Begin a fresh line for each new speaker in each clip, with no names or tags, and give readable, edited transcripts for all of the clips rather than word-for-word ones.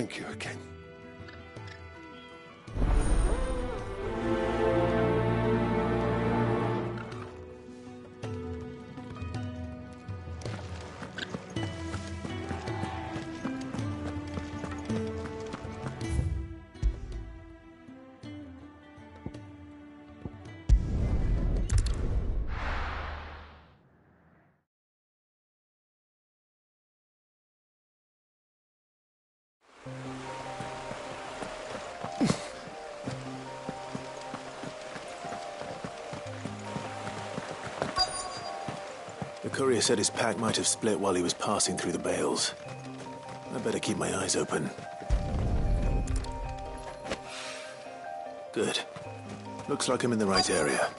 Thank you again.
The courier said his pack might have split while he was passing through the bales. I better keep my eyes open. Good. Looks like I'm in the right area.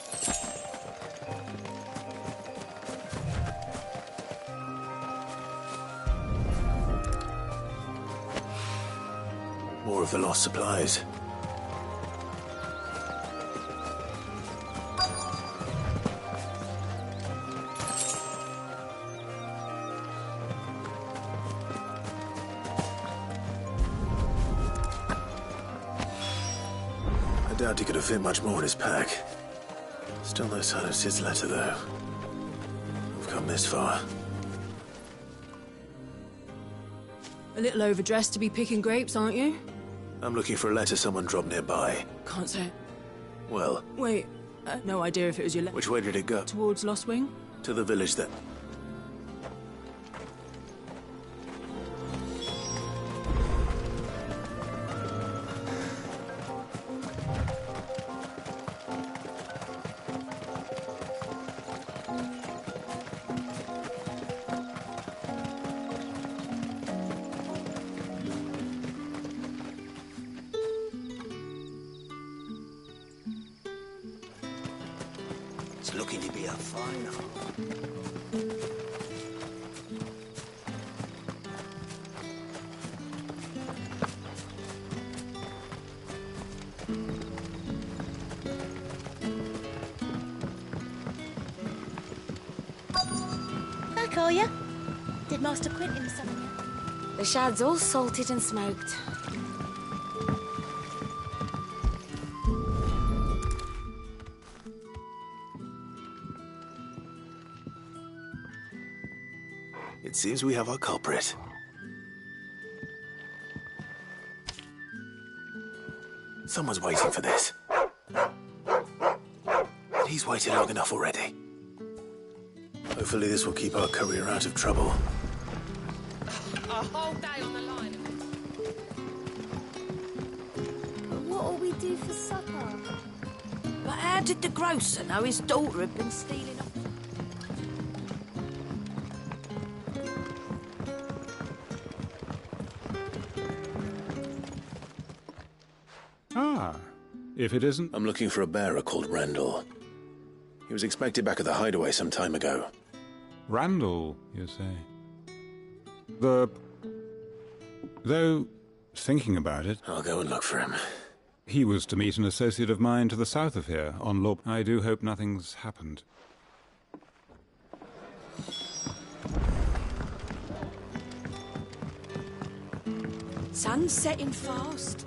More of the lost supplies. I doubt he could have fit much more in his pack. Still no sign of Sid's letter, though. We've come this far.
A little overdressed to be picking grapes, aren't you?
I'm looking for a letter someone dropped nearby.
Can't say.
Well...
Wait, no idea if it was your letter.
Which way did it go?
Towards Lost Wing?
To the village that...
It's looking to be a fine hunt.
Back, are you? Did Master Quentin summon you?
The shad's all salted and smoked.
It seems we have our culprit. Someone's waiting for this. He's waited long enough already. Hopefully this will keep our courier out of trouble.
A whole day on the line.
But what'll we do for supper?
But how did the grocer know his daughter had been stealing off?
Ah, if it isn't...
I'm looking for a bearer called Randall. He was expected back at the hideaway some time ago.
Randall, you say? Though, thinking about it...
I'll go and look for him.
He was to meet an associate of mine to the south of here, on Law... I do hope nothing's happened.
Sun's setting fast.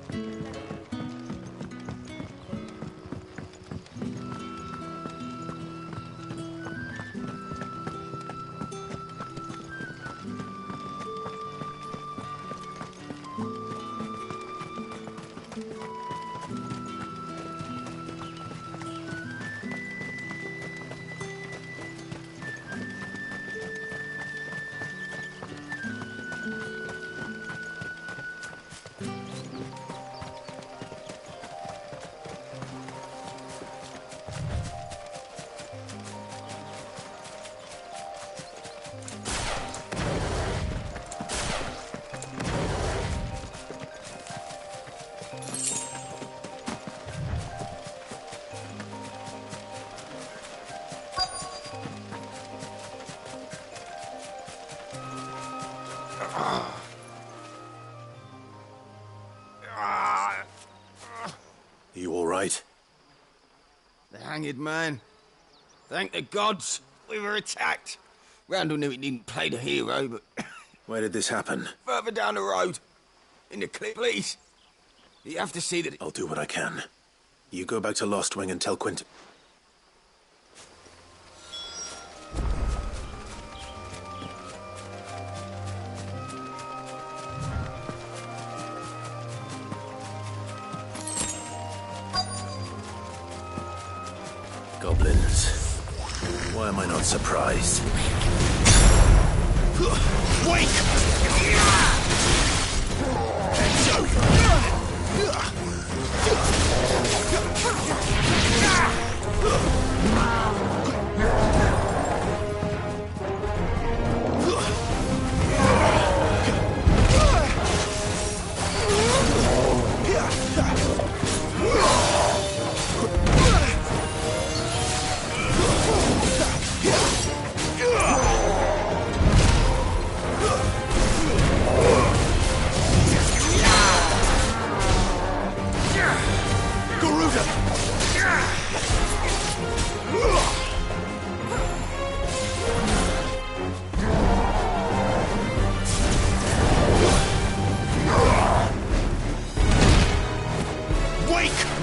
You all right?
The hanged man. Thank the gods, we were attacked. Randall knew he didn't play the hero, but
Where did this happen?
further down the road. In the clip, please. You have to see that...
I'll do what I can. You go back to Lost Wing and tell Quint... Goblins. Why am I not surprised?
Wake!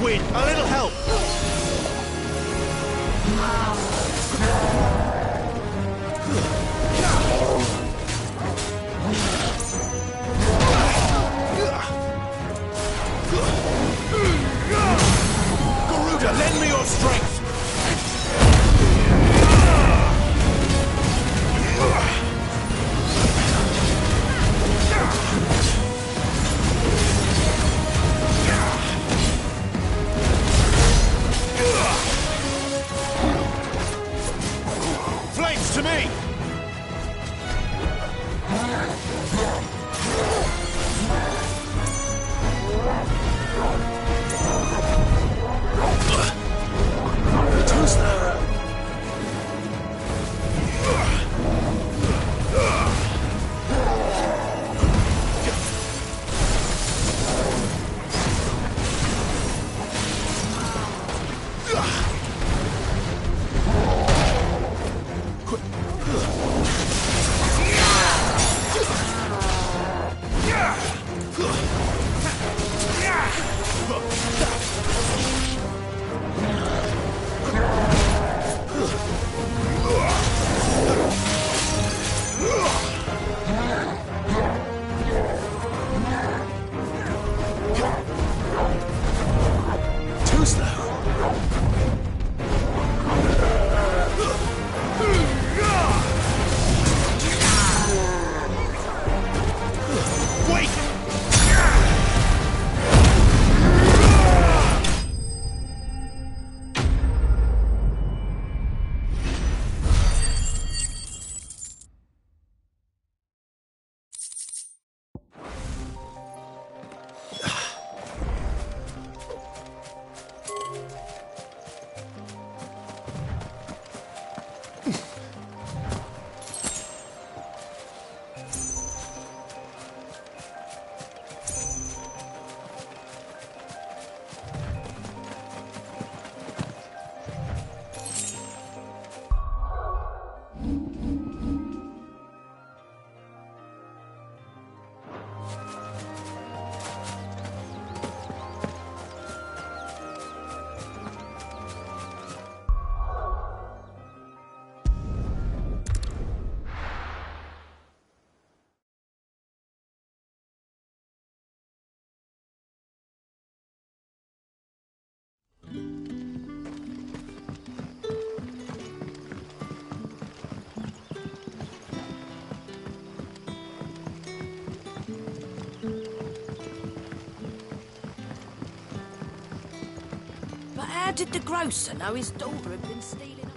Win! A little help! Garuda, lend me your strength! Flames to me!
But how did the grocer know his daughter had been stealing up?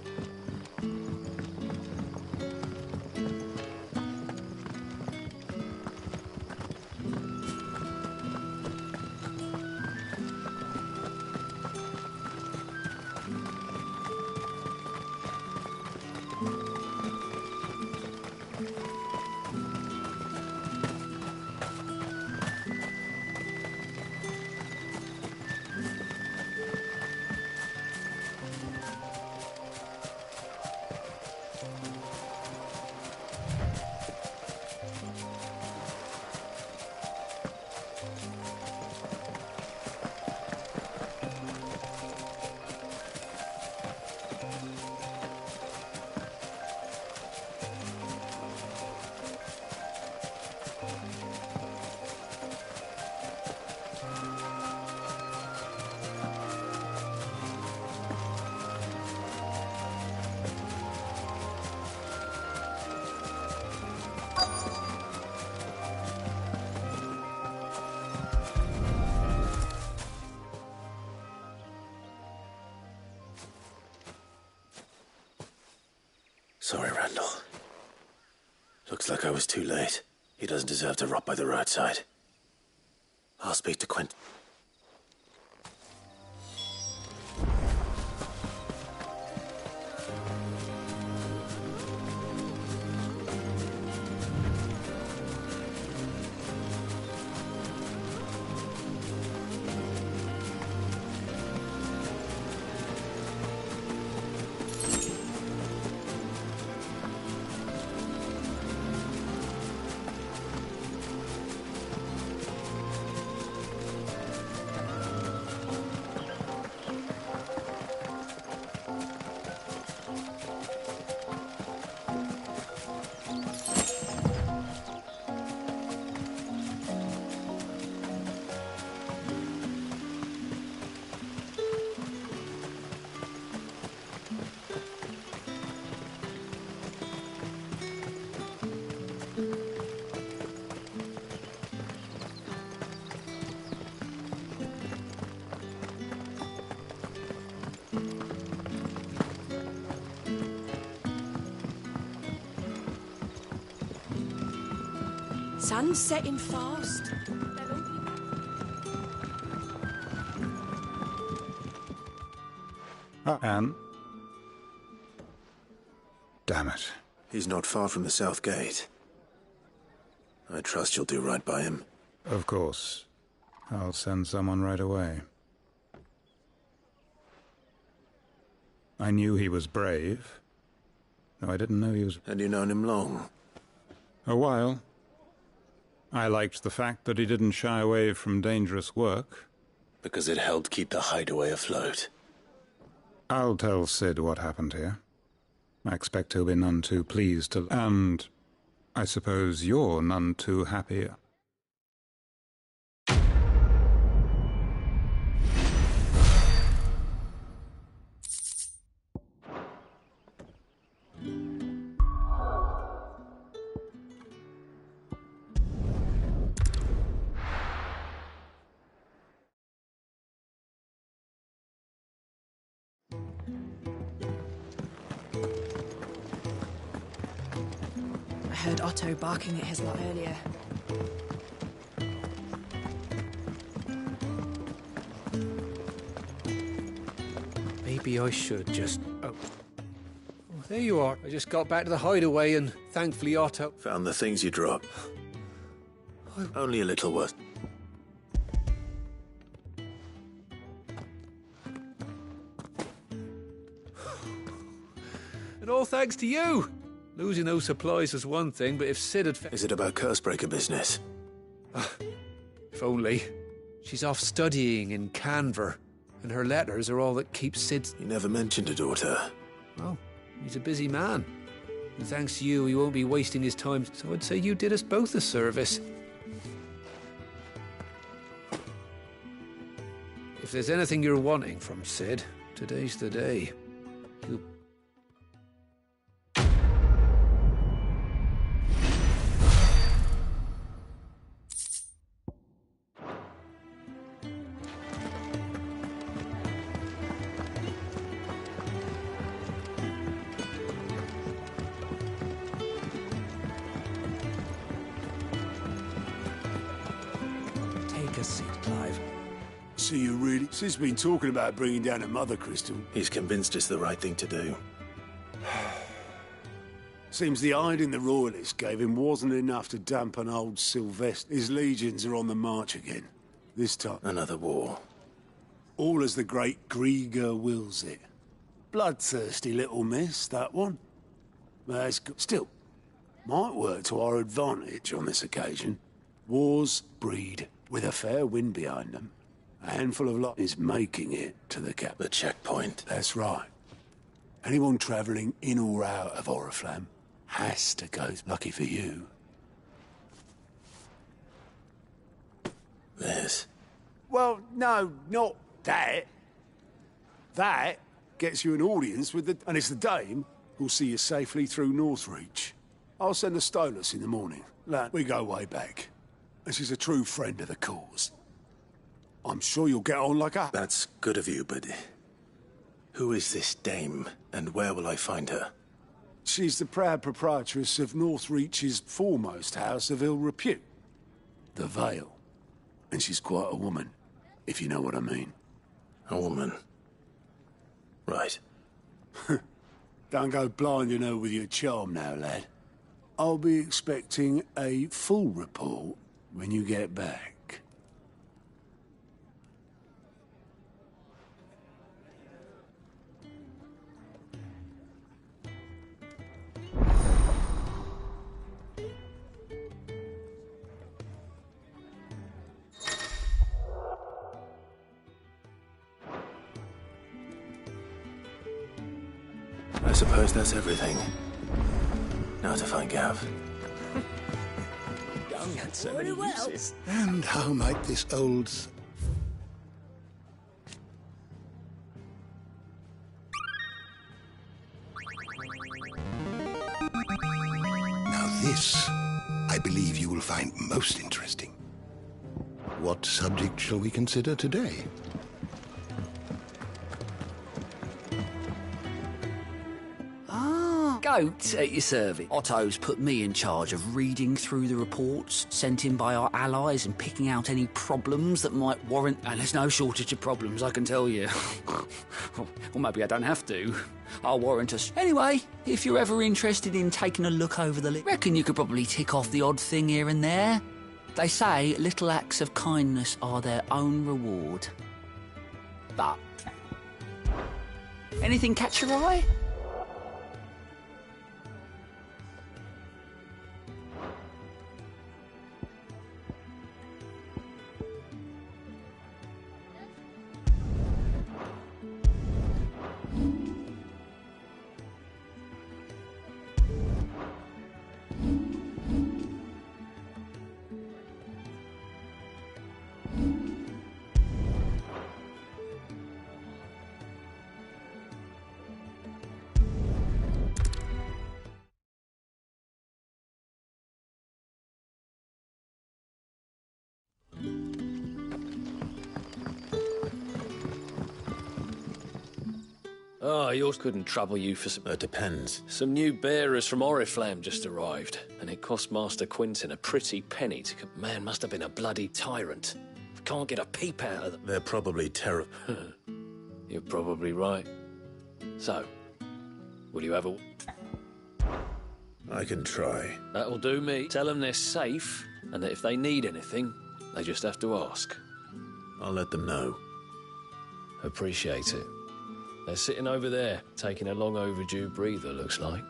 Sorry, Randall. Looks like I was too late. He doesn't deserve to rot by the roadside. I'll speak to Quint.
Sun's setting fast.
Anne? Damn it.
He's not far from the south gate. I trust you'll do right by him.
Of course. I'll send someone right away. I knew he was brave, though I didn't know he was...
And you known him long?
A while. I liked the fact that he didn't shy away from dangerous work.
Because it helped keep the hideaway afloat.
I'll tell Sid what happened here. I expect he'll be none too pleased to... And I suppose you're none too happy.
I heard Otto barking at his lot earlier.
Maybe I should just... Oh, there you are. I just got back to the hideaway and thankfully Otto...
Found the things you dropped. Only a little worse.
And all thanks to you! Losing those supplies was one thing, but if Sid had...
Is it about Cursebreaker business?
If only. She's off studying in Canver, and her letters are all that keeps Sid...
You never mentioned a daughter.
Well, he's a busy man. And thanks to you, he won't be wasting his time, so I'd say you did us both a service. If there's anything you're wanting from Sid, today's the day. You... Take a seat, Clive.
So you really... Sid's been talking about bringing down a mother crystal.
He's convinced it's the right thing to do.
Seems the hiding the Royalists gave him wasn't enough to dampen old Sylvester. His legions are on the march again. This time.
Another war.
All as the great Grieger wills it. Bloodthirsty little miss, that one. But still, might work to our advantage on this occasion. Wars breed with a fair wind behind them. A handful of lot is making it to the cap.
The checkpoint.
That's right. Anyone travelling in or out of Oriflamme has to go. Lucky for you.
This.
Well, no, not that. That gets you an audience with the... And it's the dame who'll see you safely through Northreach. I'll send the Stolas in the morning. Lad, we go way back. And she's a true friend of the cause. I'm sure you'll get on like a...
That's good of you, but... Who is this dame, and where will I find her?
She's the proud proprietress of Northreach's foremost house of ill repute, the Vale. And she's quite a woman, if you know what I mean.
A woman. Right.
Don't go blinding her with your charm now, lad. I'll be expecting a full report when you get back.
I suppose that's everything. Now to find Gav.
Very well.
And how might this old... Now this, I believe you will find most interesting. What subject shall we consider today?
Goat at your service. Otto's put me in charge of reading through the reports sent in by our allies and picking out any problems that might warrant... And there's no shortage of problems, I can tell you. Or maybe I don't have to. I'll warrant us. Anyway, if you're ever interested in taking a look over the list, reckon you could probably tick off the odd thing here and there. They say little acts of kindness are their own reward. But... anything catch your eye?
Oh, yours couldn't trouble you for some...
It depends.
Some new bearers from Oriflamme just arrived, and it cost Master Quinton a pretty penny to... Man must have been a bloody tyrant. Can't get a peep out of them.
They're probably terrible.
You're probably right. So, will you have a...
I can try.
That'll do me. Tell them they're safe, and that if they need anything, they just have to ask.
I'll let them know.
Appreciate it. They're sitting over there, taking a long overdue breather, looks like.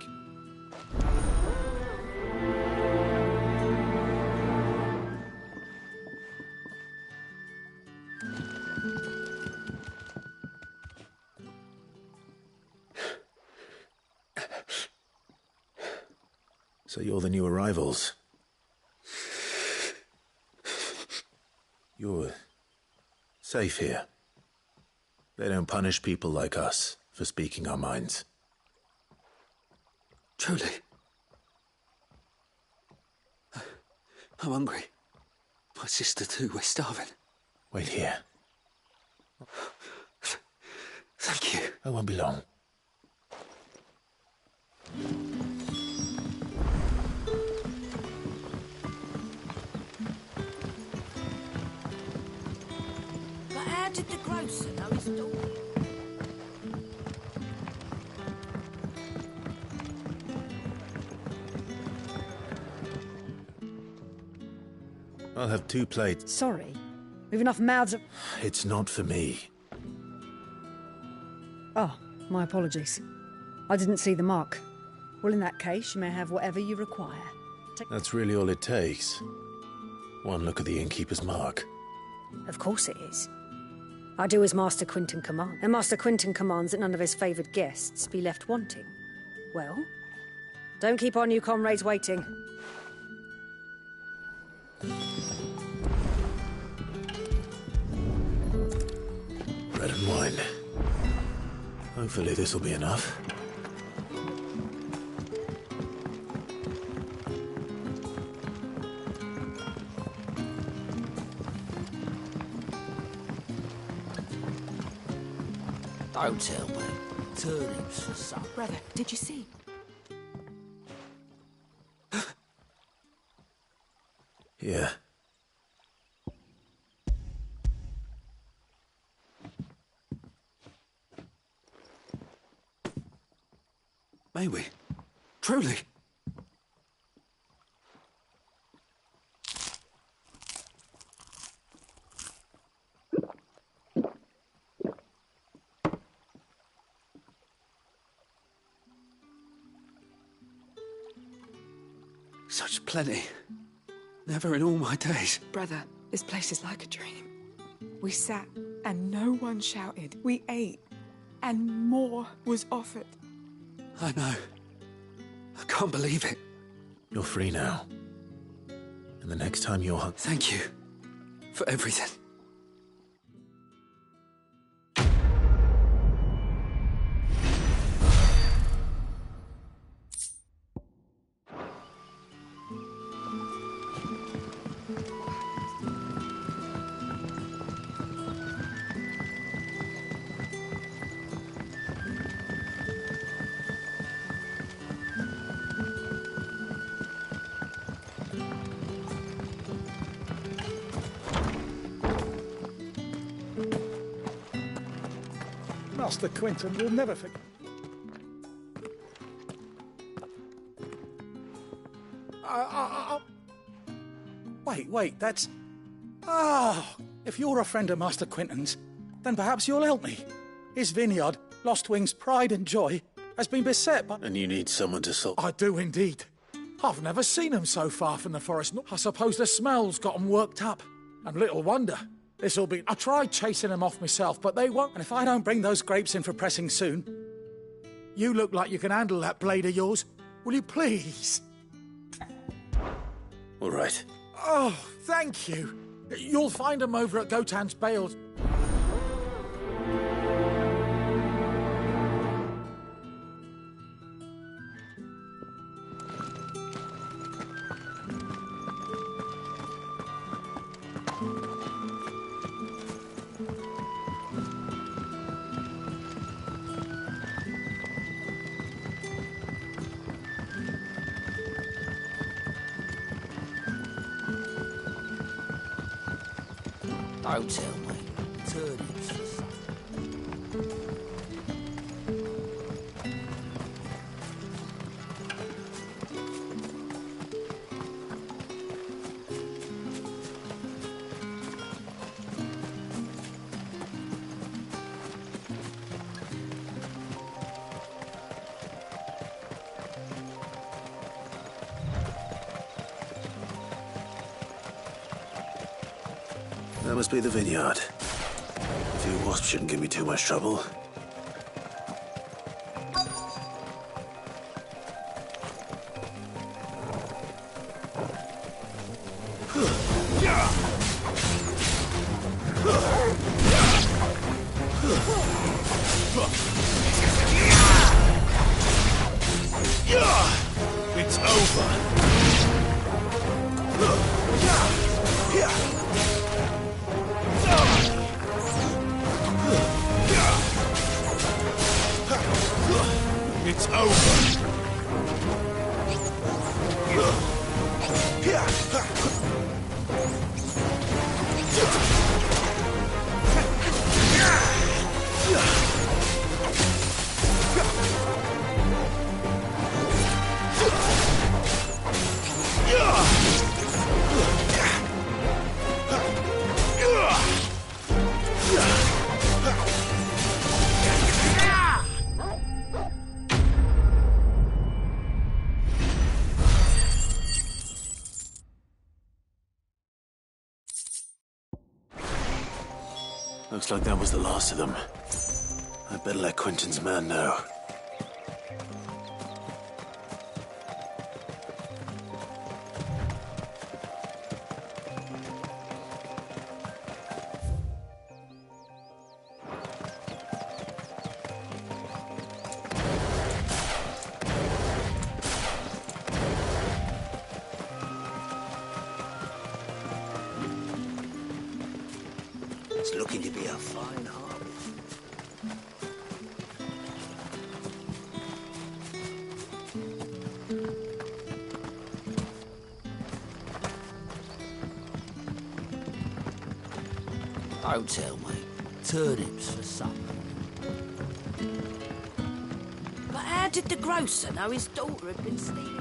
So you're the new arrivals. You're safe here. They don't punish people like us for speaking our minds.
Truly. I'm hungry. My sister too, we're starving.
Wait here.
Thank you.
I won't be long.
But how did the grocer know his daughter?
I'll have 2 plates.
Sorry. We've enough mouths...
It's not for me.
Oh, my apologies. I didn't see the mark. Well, in that case, you may have whatever you require.
That's really all it takes. One look at the innkeeper's mark.
Of course it is. I do as Master Quinton commands, and Master Quinton commands that none of his favoured guests be left wanting. Well, don't keep our new comrades waiting.
Bread and wine. Hopefully this will be enough.
Don't tell me. Turnips for supper.
Brother, did you see?
Yeah.
May we? Truly? Such plenty. Never in all my days.
Brother, this place is like a dream. We sat and no one shouted. We ate and more was offered.
I know. I can't believe it.
You're free now. And the next time you're...
Thank you for everything.
Master Quinton will never forget. Wait, that's... Ah, if you're a friend of Master Quinton's, then perhaps you'll help me. His vineyard, Lostwing's pride and joy, has been beset by...
And you need someone to solve...
I do indeed. I've never seen them so far from the forest. I suppose the smell's got them worked up. And little wonder. This'll be... I tried chasing them off myself, but they won't. And if I don't bring those grapes in for pressing soon... You look like you can handle that blade of yours. Will you please?
All right.
Oh, thank you. You'll find them over at Gotan's Bales.
Don't tell me. Turnips.
That must be the vineyard. A few wasps shouldn't give me too much trouble.
It's over. It's over.
Looks like that was the last of them. I'd better let Quinton's man know.
It's looking to be a fine harvest.
Don't tell me. Turnips for supper.
But how did the grocer know his daughter had been stealing?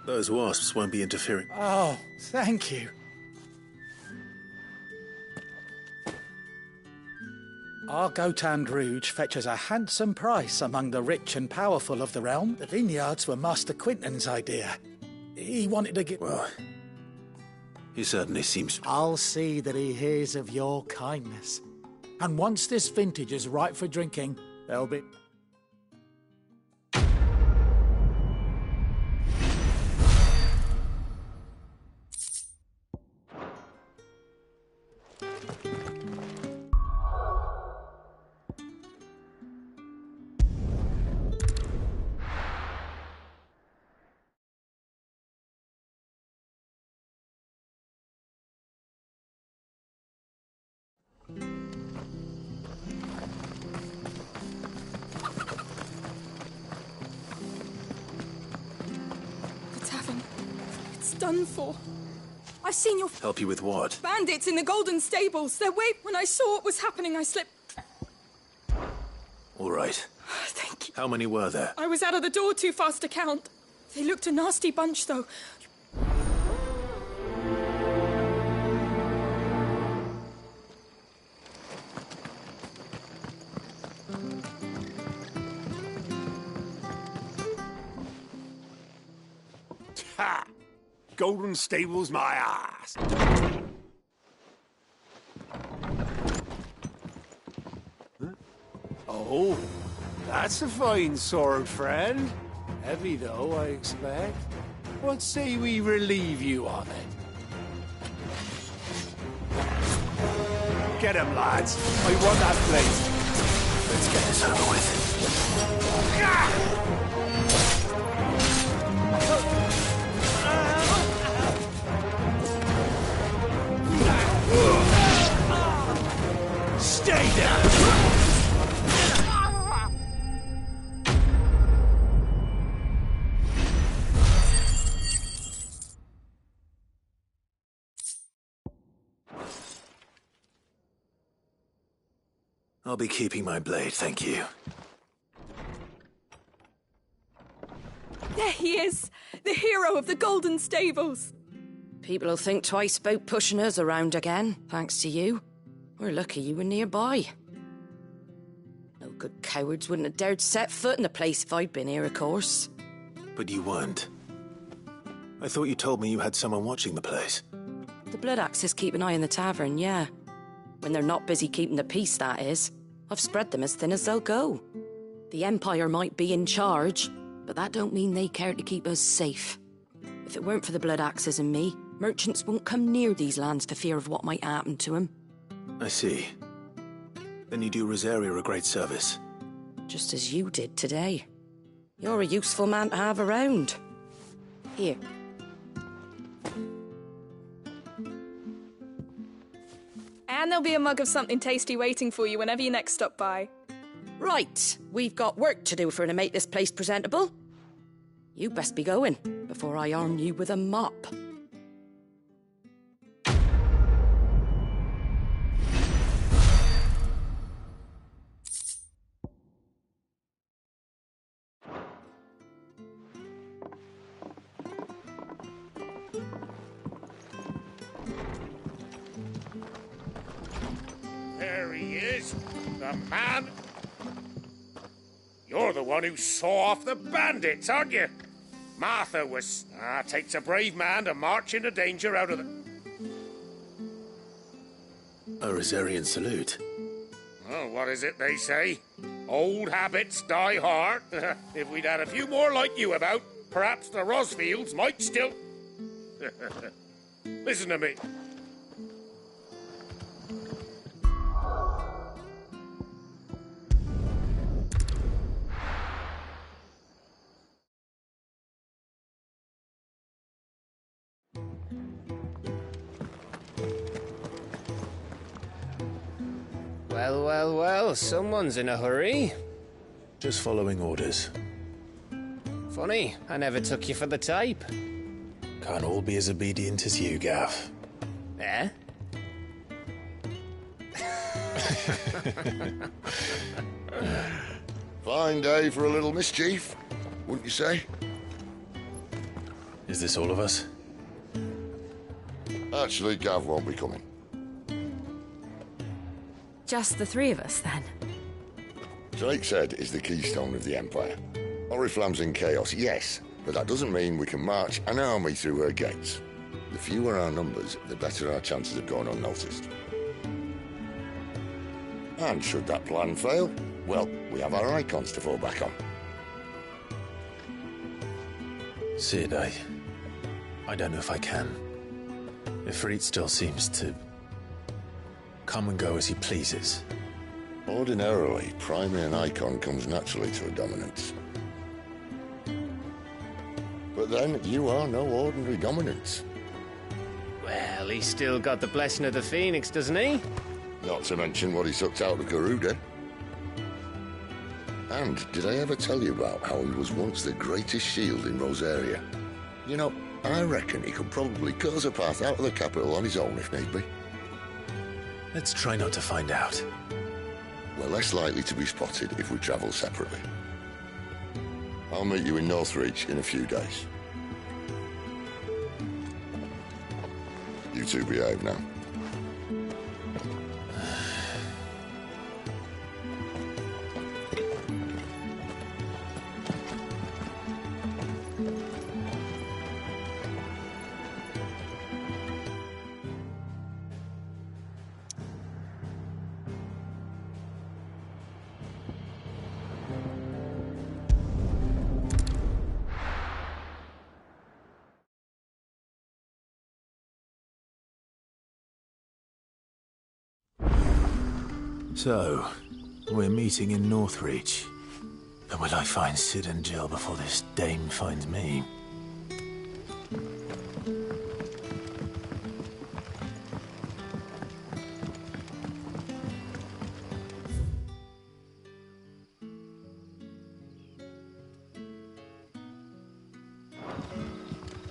Those wasps won't be interfering.
Oh, thank you. Our Gotand Rouge fetches a handsome price among the rich and powerful of the realm. The vineyards were Master Quinton's idea. He wanted to get...
Well, he certainly seems...
I'll see that he hears of your kindness. And once this vintage is ripe for drinking, there'll be...
The tavern. It's done for. I've seen your
Help you with what?
bandits in the golden stables. They're when I saw what was happening, I slipped.
All right.
Thank you.
How many were there?
I was out of the door too fast to count. They looked a nasty bunch, though.
Ha! Golden Stables my ass. Huh? Oh, that's a fine sword, friend. Heavy, though, I expect. What say we relieve you of it? Get him, lads. I want that place.
Let's get this over with.
Stay down!
I'll be keeping my blade, thank you.
There he is, the hero of the golden stables.
People will think twice about pushing us around again, thanks to you. We're lucky you were nearby. No good cowards wouldn't have dared set foot in the place if I'd been here, of course.
But you weren't. I thought you told me you had someone watching the place.
The Blood Axes keep an eye on the tavern, yeah. When they're not busy keeping the peace, that is. I've spread them as thin as they'll go. The Empire might be in charge, but that don't mean they care to keep us safe. If it weren't for the Blood Axes and me, merchants won't come near these lands for fear of what might happen to them.
I see. Then you do Rosaria a great service.
Just as you did today. You're a useful man to have around. Here.
And there'll be a mug of something tasty waiting for you whenever you next stop by.
Right, we've got work to do for to make this place presentable. You best be going, before I arm you with a mop.
There he is, the man. You're the one who saw off the bandits, aren't you? Martha was... takes a brave man to march into danger out of the...
A Rosarian salute.
Oh, what is it they say? Old habits die hard. If we'd had a few more like you about, perhaps the Rosfields might still... Listen to me.
Well,
Well, well, well, someone's in a hurry.
Just following orders.
Funny, I never took you for the type.
Can't all be as obedient as you, Gav.
Eh?
Fine day for a little mischief, wouldn't you say?
Is this all of us?
Actually, Gav won't be coming.
Just the three of us, then?
Drake's Head is the keystone of the Empire. Oriflamme's in chaos, yes, but that doesn't mean we can march an army through her gates. The fewer our numbers, the better our chances of going unnoticed. And should that plan fail, well, we have our icons to fall back on.
Sid, I don't know if I can. Ifrit still seems to come and go as he pleases.
Ordinarily, priming an icon comes naturally to a dominance. But then, you are no ordinary dominance.
Well, he's still got the blessing of the Phoenix, doesn't he?
Not to mention what he sucked out of Garuda. And did I ever tell you about how he was once the greatest shield in Rosaria? You know, I reckon he could probably cut us a path out of the capital on his own if need be.
Let's try not to find out.
We're less likely to be spotted if we travel separately. I'll meet you in Northreach in a few days. You two behave now.
So, we're meeting in Northreach. But will I find Sid and Jill before this dame finds me?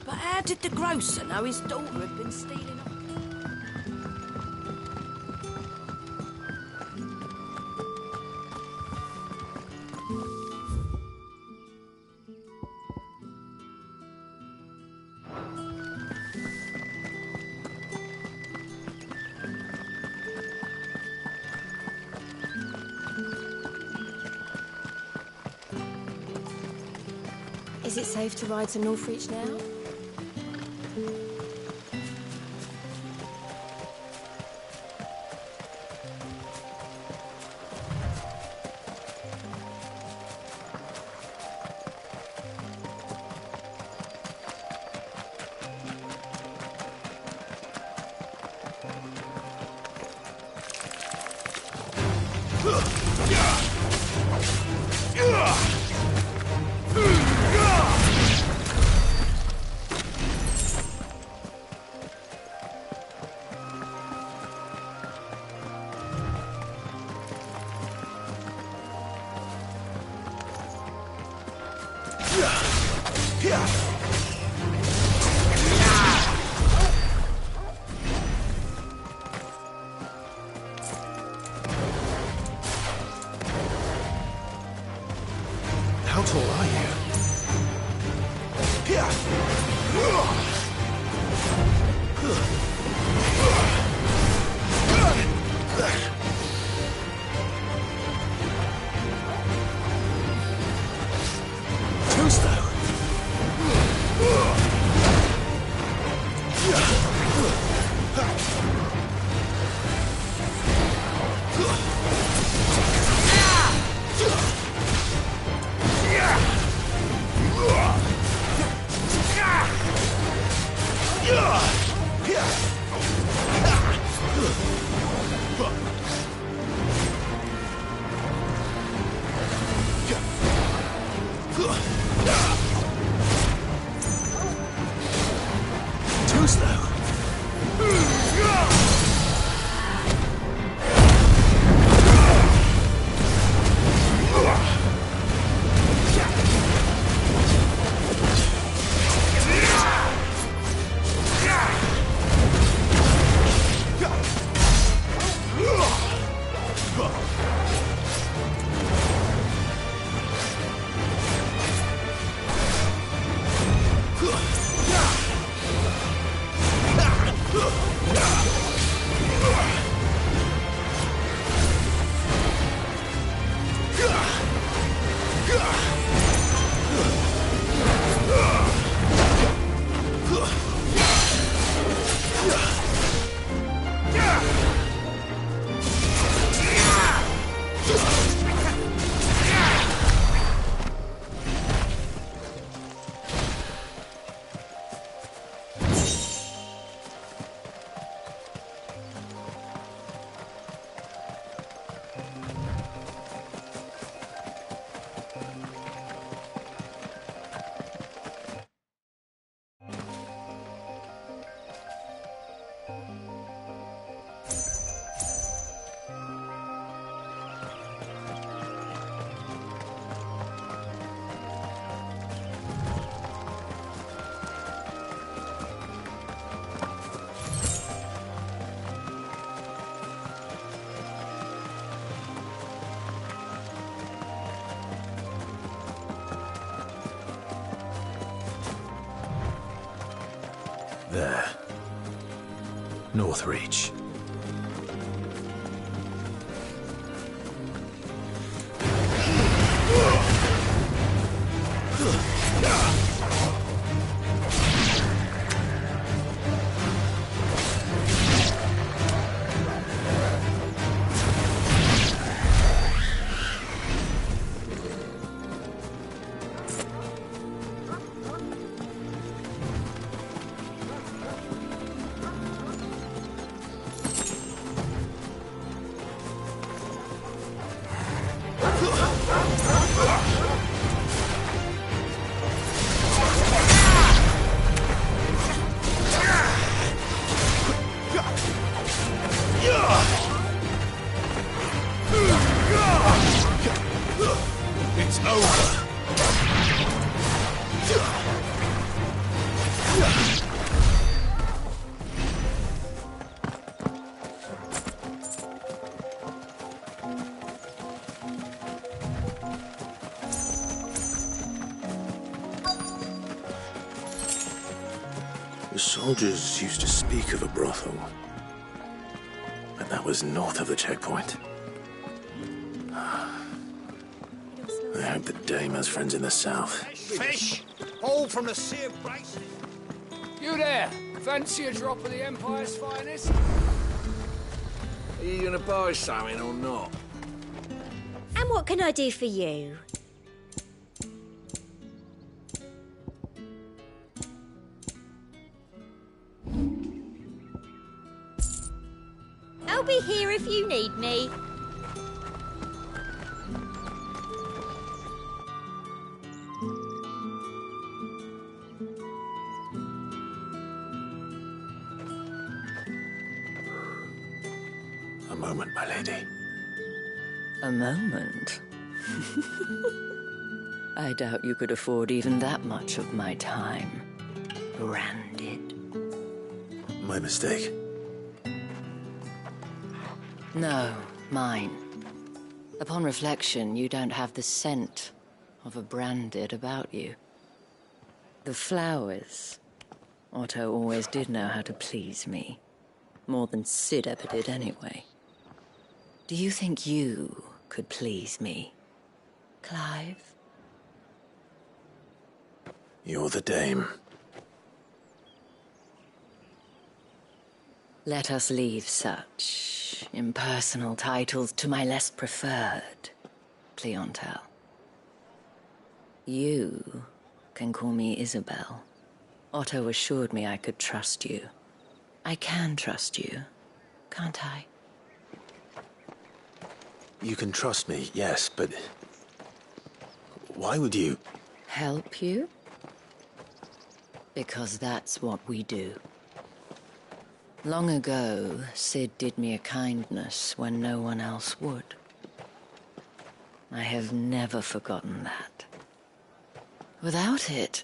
But how did the grocer know his daughter had been stealing up?
Is it safe to ride to Northreach now?
How tall are you? Northreach.
It's over.
The soldiers used to speak of a brothel, but that was north of the checkpoint. I hope the dame has friends in the south.
Fish, all from the Sea of Grace.
You there? Fancy a drop of the Empire's finest?
Are you gonna buy something or not?
And what can I do for you? I'll be here if you need me.
A moment, my lady.
A moment? I doubt you could afford even that much of my time. Branded.
My mistake.
No, mine. Upon reflection, you don't have the scent of a branded about you. The flowers. Otto always did know how to please me. More than Sid ever did anyway. Do you think you could please me, Clive?
You're the dame.
Let us leave such impersonal titles to my less preferred clientele. You can call me Isabel. Otto assured me I could trust you. I can trust you, can't I?
You can trust me, yes, but why would you?
Help you? Because that's what we do. Long ago, Sid did me a kindness when no one else would. I have never forgotten that. Without it,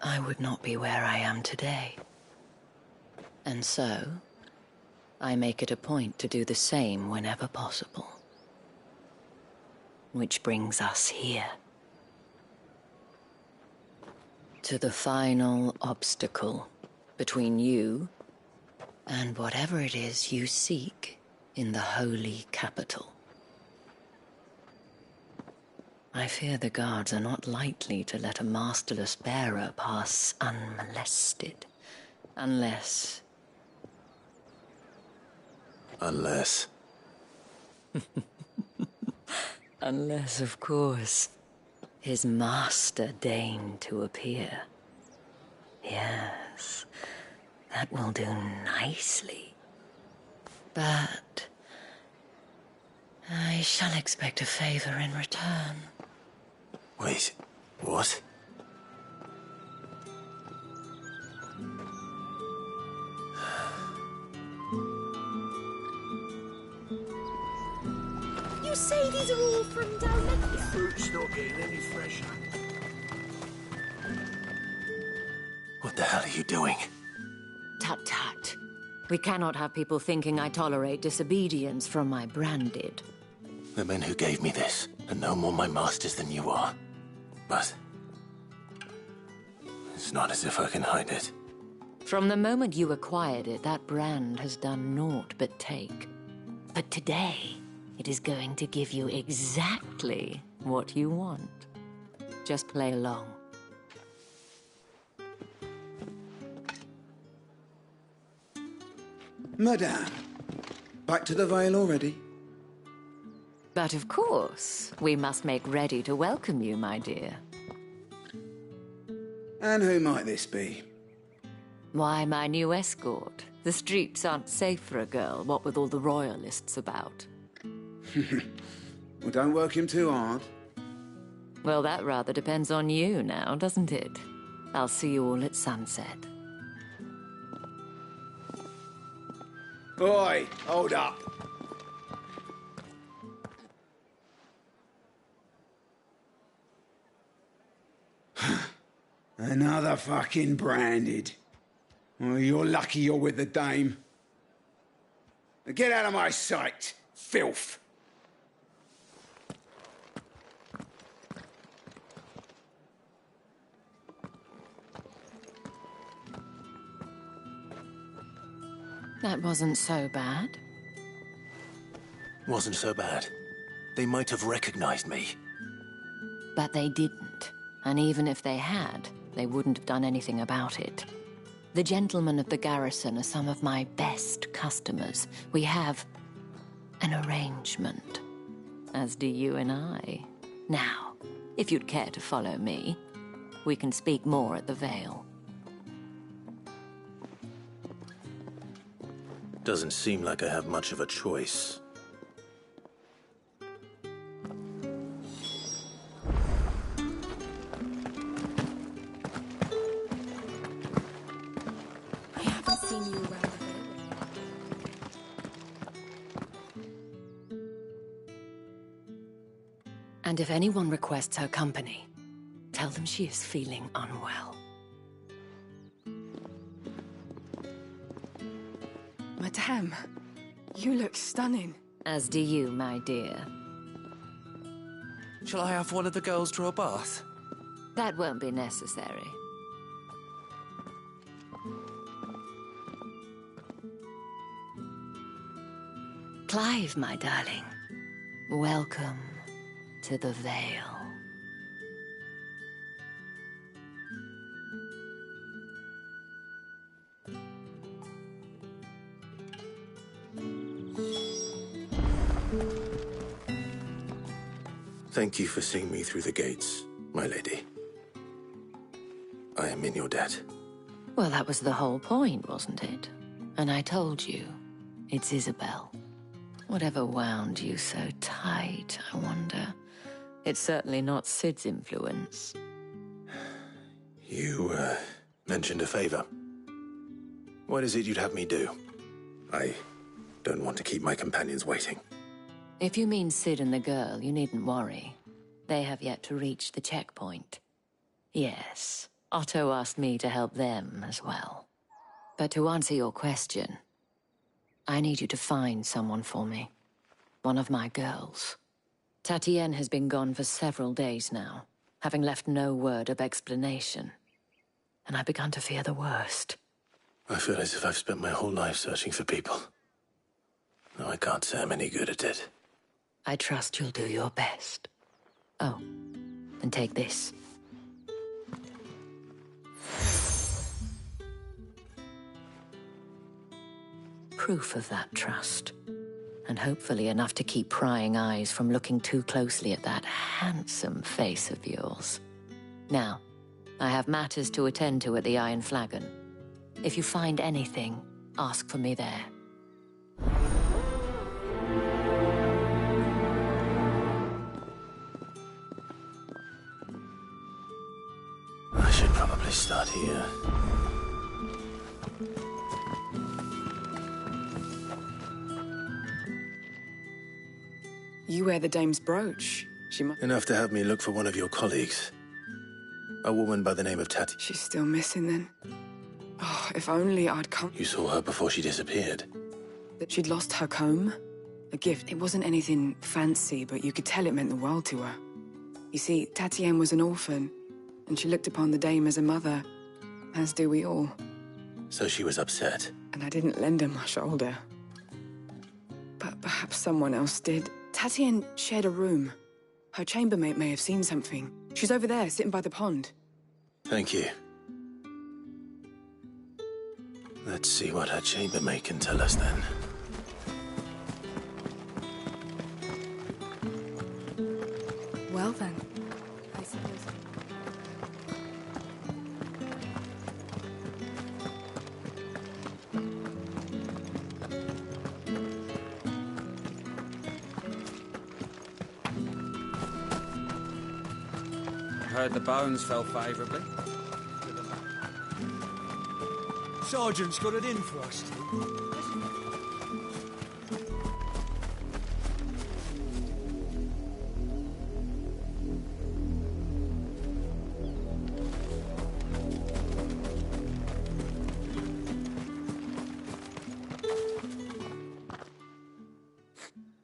I would not be where I am today. And so, I make it a point to do the same whenever possible. Which brings us here. To the final obstacle between you and whatever it is you seek in the holy capital. I fear the guards are not likely to let a masterless bearer pass unmolested, unless...
Unless...
Unless, of course, his master deigned to appear. Yes, that will do nicely. But I shall expect a favor in return.
Wait, what?
You say these are all from down there?
Fruit's not getting any fresher.
What the hell are you doing?
Tut-tut. We cannot have people thinking I tolerate disobedience from my branded.
The men who gave me this are no more my masters than you are. But it's not as if I can hide it.
From the moment you acquired it, that brand has done naught but take. But today, it is going to give you exactly what you want. Just play along.
Madame, back to the Vale already?
But of course, we must make ready to welcome you, my dear.
And who might this be?
Why, my new escort. The streets aren't safe for a girl, what with all the royalists about.
Well, don't work him too hard.
Well, that rather depends on you now, doesn't it? I'll see you all at sunset.
Oi, hold up. Another fucking branded. Well, you're lucky you're with the dame. Now get out of my sight, filth.
That wasn't so bad.
Wasn't so bad. They might have recognized me.
But they didn't. And even if they had, they wouldn't have done anything about it. The gentlemen of the garrison are some of my best customers. We have an arrangement, as do you and I. Now, if you'd care to follow me, we can speak more at the Vale.
Doesn't seem like I have much of a choice.
I haven't seen you around the Vale.
And if anyone requests her company, tell them she is feeling unwell.
Madame, you look stunning.
As do you, my dear.
Shall I have one of the girls draw a bath?
That won't be necessary. Clive, my darling, welcome to the Vale.
Thank you for seeing me through the gates, my lady. I am in your debt.
Well, that was the whole point, wasn't it? And I told you, it's Isabel. Whatever wound you so tight, I wonder. It's certainly not Sid's influence.
You, mentioned a favor. What is it you'd have me do? I don't want to keep my companions waiting.
If you mean Sid and the girl, you needn't worry. They have yet to reach the checkpoint. Yes, Otto asked me to help them as well. But to answer your question, I need you to find someone for me. One of my girls. Tatienne has been gone for several days now, having left no word of explanation. And I've begun to fear the worst.
I feel as if I've spent my whole life searching for people. No, I can't say I'm any good at it.
I trust you'll do your best. Oh, and take this. Proof of that trust. And hopefully enough to keep prying eyes from looking too closely at that handsome face of yours. Now, I have matters to attend to at the Iron Flagon. If you find anything, ask for me there.
I should probably start here.
You wear the dame's brooch. She must...
Enough to have me look for one of your colleagues. A woman by the name of Tati.
She's still missing then. Oh, if only I'd come...
You saw her before she disappeared.
That she'd lost her comb. A gift. It wasn't anything fancy, but you could tell it meant the world to her. You see, Tatienne was an orphan, and she looked upon the dame as a mother, as do we all.
So she was upset.
And I didn't lend her my shoulder. But perhaps someone else did. Tatian shared a room. Her chambermaid may have seen something. She's over there, sitting by the pond.
Thank you. Let's see what her chambermaid can tell us then.
Well then, I suppose...
Heard the bones fell favourably.
Sergeant's got it in for us.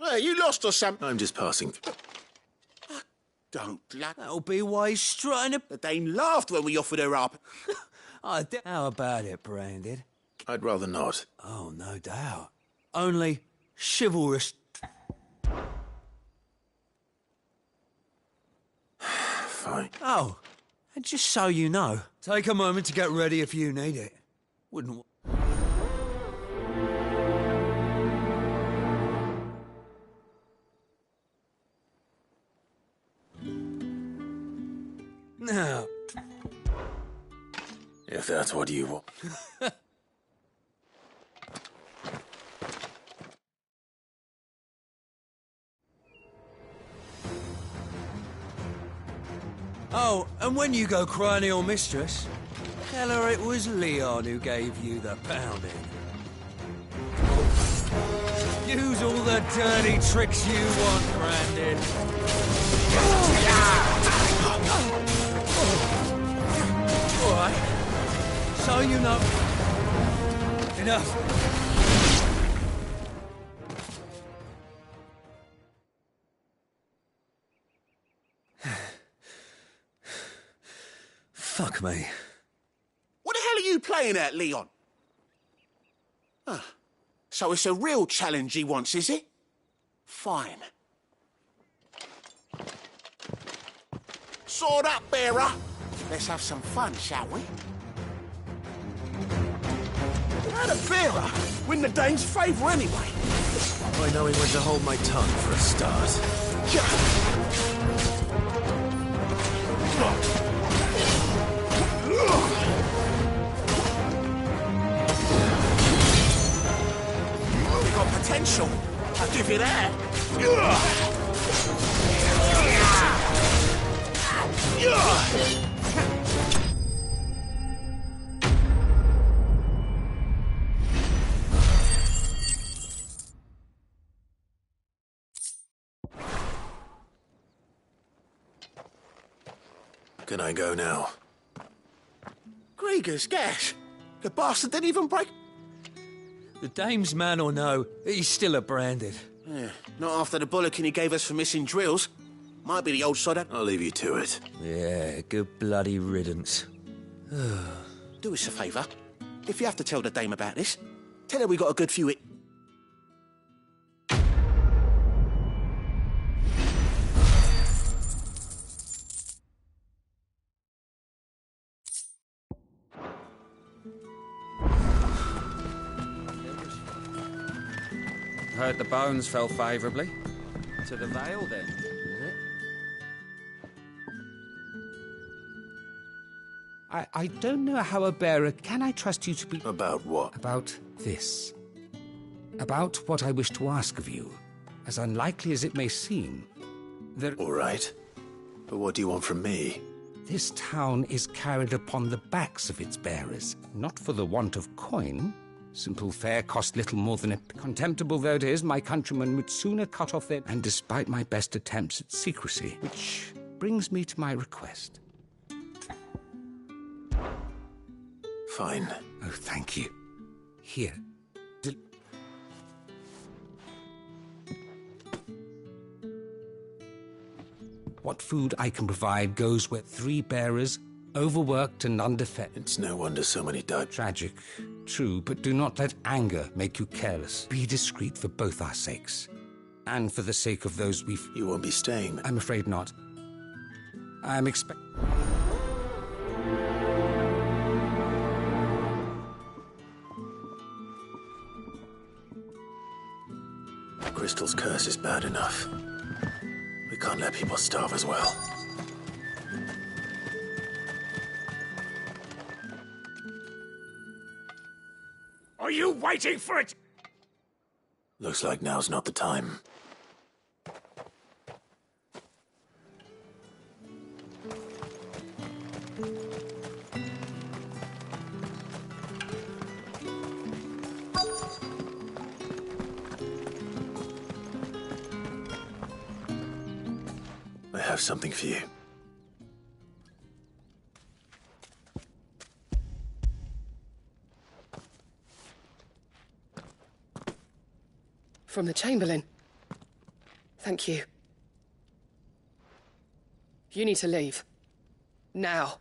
Hey, you lost or something?
I'm just passing.
Don't laugh.
That'll be why he's strutting a...
The dame laughed when we offered her up.
How about it, Branded?
I'd rather not.
Oh, no doubt. Only chivalrous...
Fine.
Oh, and just so you know, take a moment to get ready if you need it. Wouldn't... Now...
If that's what you want.
Oh, and when you go crying to your mistress, tell her it was Leon who gave you the pounding. Use all the dirty tricks you want, Brandon. All right. So you know... Enough. Fuck me.
What the hell are you playing at, Leon? Ah, so it's a real challenge he wants, is it? Fine. Sword up, bearer. Let's have some fun, shall we? How the bearer win the dame's favour anyway?
By knowing when to hold my tongue for a start.
We've got potential. I'll give you that.
Can I go now?
Grieger's gas. The bastard didn't even break...
The dame's man or no, he's still a Branded.
Yeah, not after the bollocking he gave us for missing drills. Might be the old sod.
I'll leave you to it.
Yeah, good bloody riddance.
Do us a favour. If you have to tell the dame about this, tell her we got a good few...
Heard the bones fell favourably. To the Vale, then, is it?
I don't know how a bearer... Can I trust you to be...
About what?
About this. About what I wish to ask of you. As unlikely as it may seem.
All right. But what do you want from me?
This town is carried upon the backs of its bearers, not for the want of coin. Simple fare cost little more than it. Contemptible though it is, my countrymen would sooner cut off their... And despite my best attempts at secrecy, which brings me to my request.
Fine.
Oh, thank you. Here. What food I can provide goes where 3 bearers, overworked and underfed.
It's no wonder so many died.
Tragic. True, but do not let anger make you careless. Be discreet for both our sakes. And for the sake of those we've...
You won't be staying.
I'm afraid not. I'm expect...
Crystal's curse is bad enough. We can't let people starve as well.
Are you waiting for it?
Looks like now's not the time. I have something for you.
From the Chamberlain. Thank you. You need to leave. Now.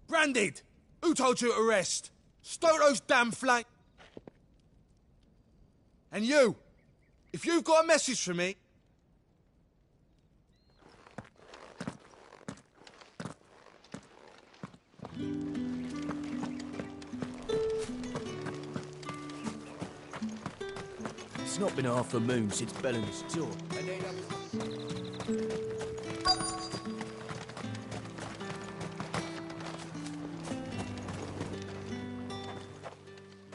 Branded! Who told you to rest? Stoke those damn flank... And you! If you've got a message for me...
It's not been half a moon since Bellamy's tour.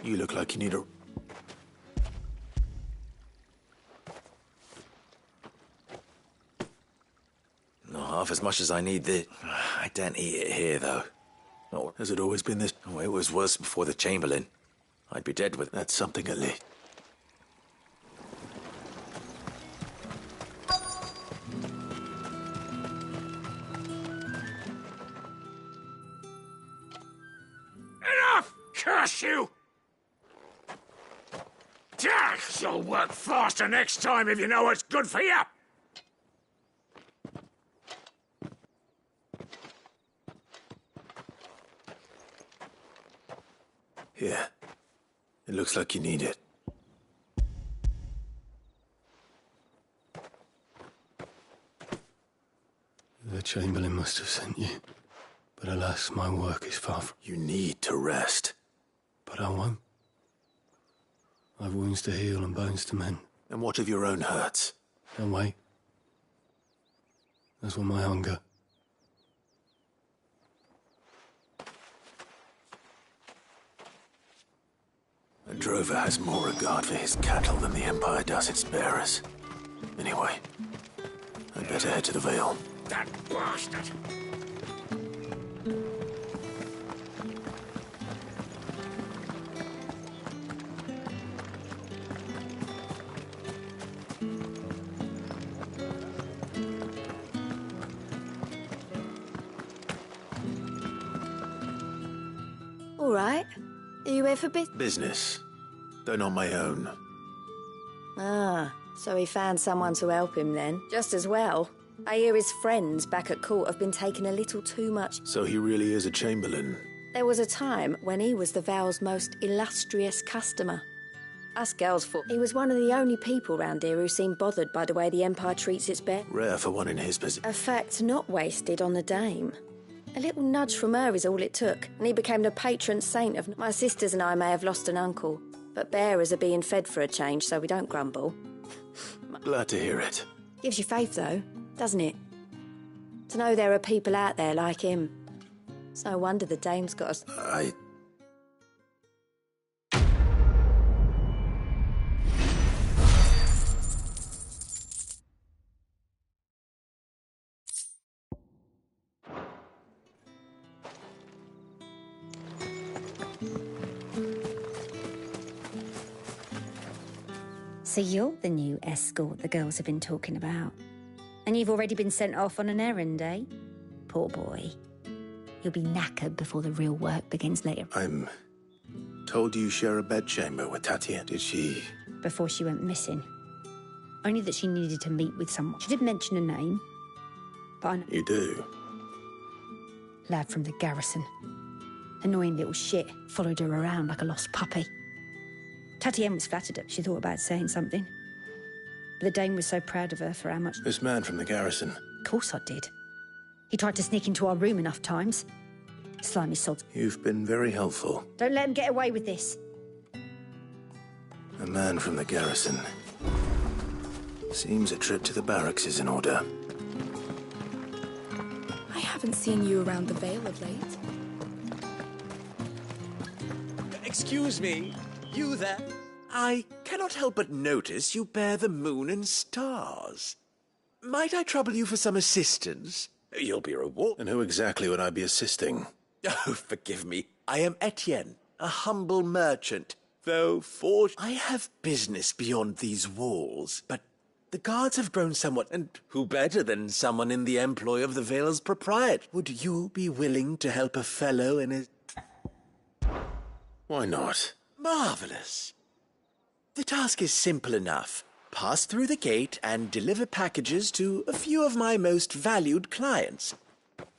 You look like you need a...
Not half as much as I need this. I don't eat it here, though.
Oh, has it always been this?
Oh, it was worse before the Chamberlain. I'd be dead with...
That's something at least.
Enough! Curse you! You'll work faster next time if you know what's good for you!
Here. It looks like you need it. The Chamberlain must have sent you. But alas, my work is far from... You need to rest. But I won't. I've wounds to heal and bones to mend. And what of your own hurts? Don't wait. As will my hunger. A drover has more regard for his cattle than the Empire does its bearers. Anyway, I'd better head to the Vale.
That bastard!
All right. Are you here for
Business, though not my own.
Ah, so he found someone to help him then. Just as well. I hear his friends back at court have been taking a little too much.
So he really is a Chamberlain.
There was a time when he was the Vale's most illustrious customer. Us girls thought he was one of the only people round here who seemed bothered by the way the Empire treats its bear.
Rare for one in his position.
A fact not wasted on the dame. A little nudge from her is all it took, and he became the patron saint of... My sisters and I may have lost an uncle, but bearers are being fed for a change, so we don't grumble.
Glad to hear it.
Gives you faith, though, doesn't it? To know there are people out there like him. It's no wonder the dame's got us...
So you're the new escort the girls have been talking about. And you've already been sent off on an errand, eh? Poor boy. You'll be knackered before the real work begins later.
I'm told you share a bedchamber with Tatiana. Did she...
Before she went missing. Only that she needed to meet with someone. She did mention a name. But I know...
You do?
Lad from the garrison. Annoying little shit. Followed her around like a lost puppy. Tatienne was flattered. She thought about saying something. But the Dane was so proud of her for how much...
This man from the garrison.
Of course I did. He tried to sneak into our room enough times. Slimy sods.
You've been very helpful.
Don't let him get away with this.
A man from the garrison. Seems a trip to the barracks is in order.
I haven't seen you around the Vale of late.
Excuse me, you there? I cannot help but notice you bear the moon and stars. Might I trouble you for some assistance? You'll be rewarded.
And who exactly would I be assisting?
Oh, forgive me. I am Etienne, a humble merchant. Though, I have business beyond these walls, but the guards have grown somewhat, and who better than someone in the employ of the Vale's proprietor? Would you be willing to help a fellow in his...
Why not?
Marvelous. The task is simple enough. Pass through the gate and deliver packages to a few of my most valued clients.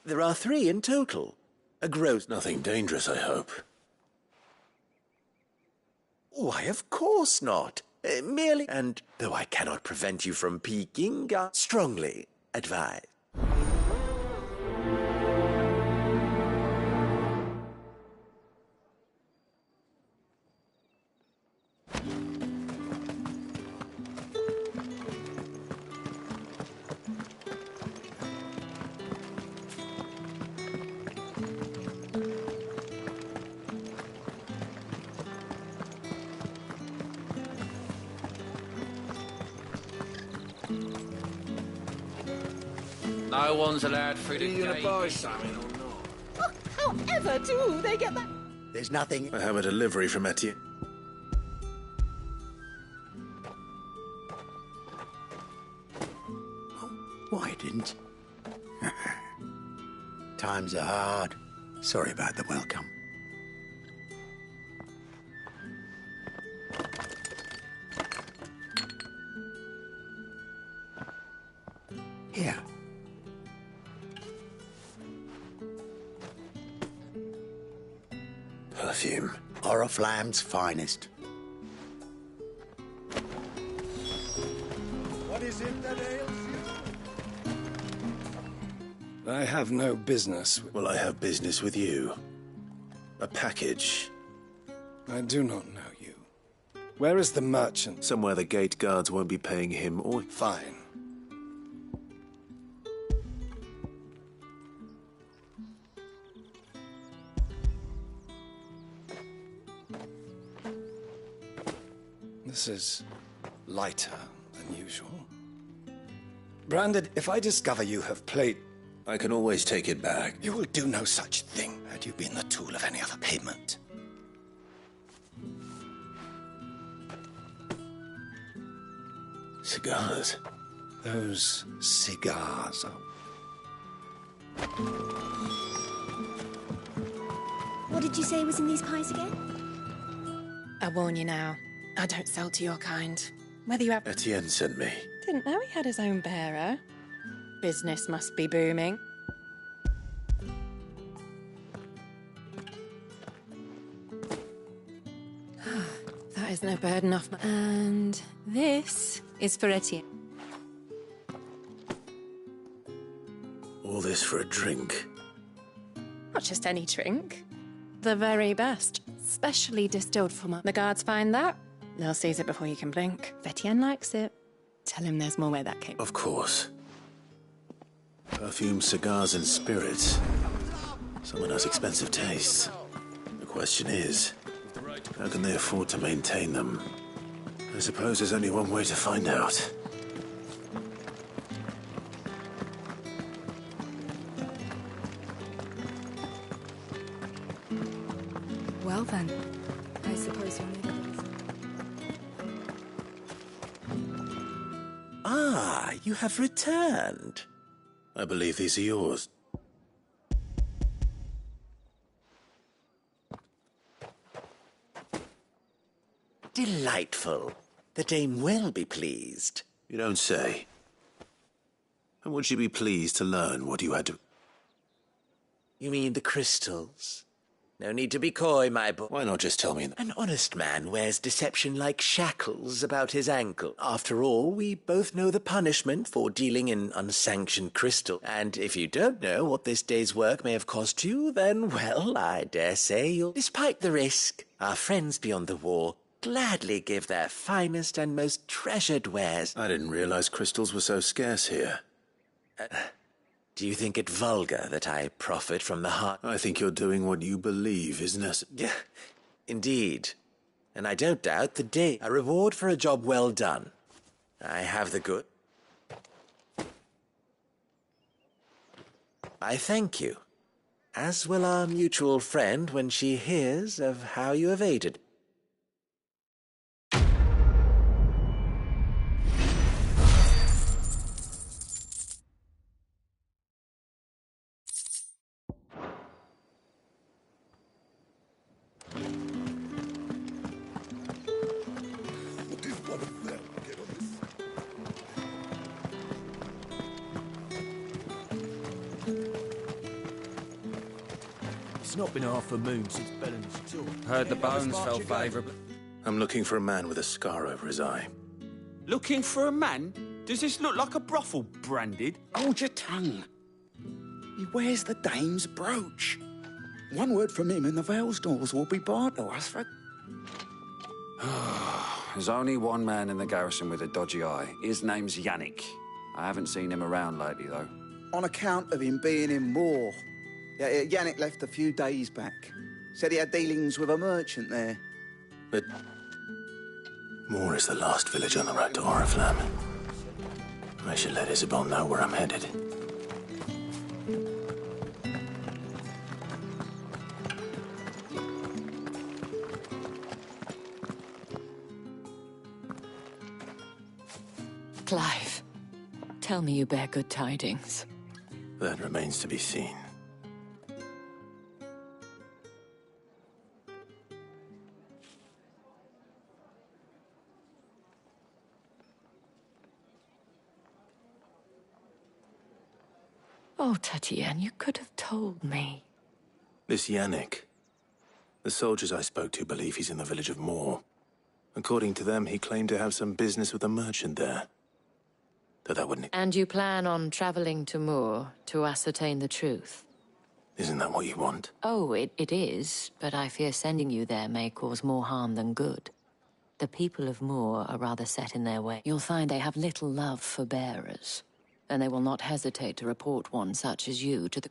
There are 3 in total. A gross...
Nothing dangerous, I hope.
Why, of course not. Merely... And though I cannot prevent you from peeking, I strongly advise.
No one's allowed through the gate.
Are you gonna buy something or not?
However do they get that?
There's nothing...
I have a delivery from Etienne.
Why didn't? Times are hard. Sorry about the welcome. Here.
Perfume.
Oriflamme's finest.
What is it that ails you?
I have no business. Well, I have business with you. A package.
I do not know you. Where is the merchant?
Somewhere the gate guards won't be paying him or...
Fine. This is lighter than usual. Branded, if I discover you have played...
I can always take it back.
You will do no such thing had you been the tool of any other payment.
Cigars.
Those cigars are...
What did you say was in these pies again?
I warn you now. I don't sell to your kind. Whether you have...
Etienne sent me.
Didn't know he had his own bearer. Business must be booming. That is no burden off my... And this is for Etienne.
All this for a drink.
Not just any drink. The very best. Specially distilled for my... The guards find that. They'll seize it before you can blink. If Etienne likes it, tell him there's more where that came.
Of course. Perfume, cigars, and spirits. Someone has expensive tastes. The question is, how can they afford to maintain them? I suppose there's only one way to find out.
Well then, I suppose you'll need a visit.
Ah, you have returned.
I believe these are yours.
Delightful. The dame will be pleased.
You don't say. And would she be pleased to learn what you had to...
You mean the crystals? No need to be coy, my boy.
Why not just tell me?
An honest man wears deception like shackles about his ankle. After all, we both know the punishment for dealing in unsanctioned crystal. And if you don't know what this day's work may have cost you, then, well, I dare say you'll... Despite the risk, our friends beyond the wall gladly give their finest and most treasured wares.
I didn't realize crystals were so scarce here.
Do you think it vulgar that I profit from the heart?
I think you're doing what you believe is necessary.
Yeah, indeed. And I don't doubt the day. A reward for a job well done. I have the good. I thank you. As will our mutual friend when she hears of how you evaded.
It's not been half a moon since Bellen's tour.
Heard the bones fell favourably.
I'm looking for a man with a scar over his eye.
Looking for a man? Does this look like a brothel, Branded?
Hold your tongue. He wears the dame's brooch. One word from him and the Vale's doors will be barred to us for...
There's only one man in the garrison with a dodgy eye. His name's Yannick. I haven't seen him around lately, though.
On account of him being in Moor. Yeah, Yannick left a few days back. Said he had dealings with a merchant there.
But Moor is the last village on the road to Oriflamme. I should let Isabel know where I'm headed.
Clive, tell me you bear good tidings.
That remains to be seen.
Oh, Tatienne, you could have told me.
This Yannick. The soldiers I spoke to believe he's in the village of Moor. According to them, he claimed to have some business with a merchant there. Though that wouldn't...
And you plan on traveling to Moor to ascertain the truth?
Isn't that what you want?
Oh, it is, but I fear sending you there may cause more harm than good. The people of Moor are rather set in their way. You'll find they have little love for bearers, and they will not hesitate to report one such as you to the...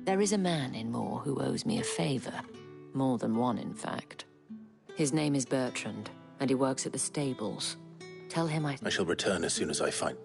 There is a man in Moor who owes me a favor. More than one, in fact. His name is Bertrand, and he works at the stables. Tell him I shall
return as soon as I find...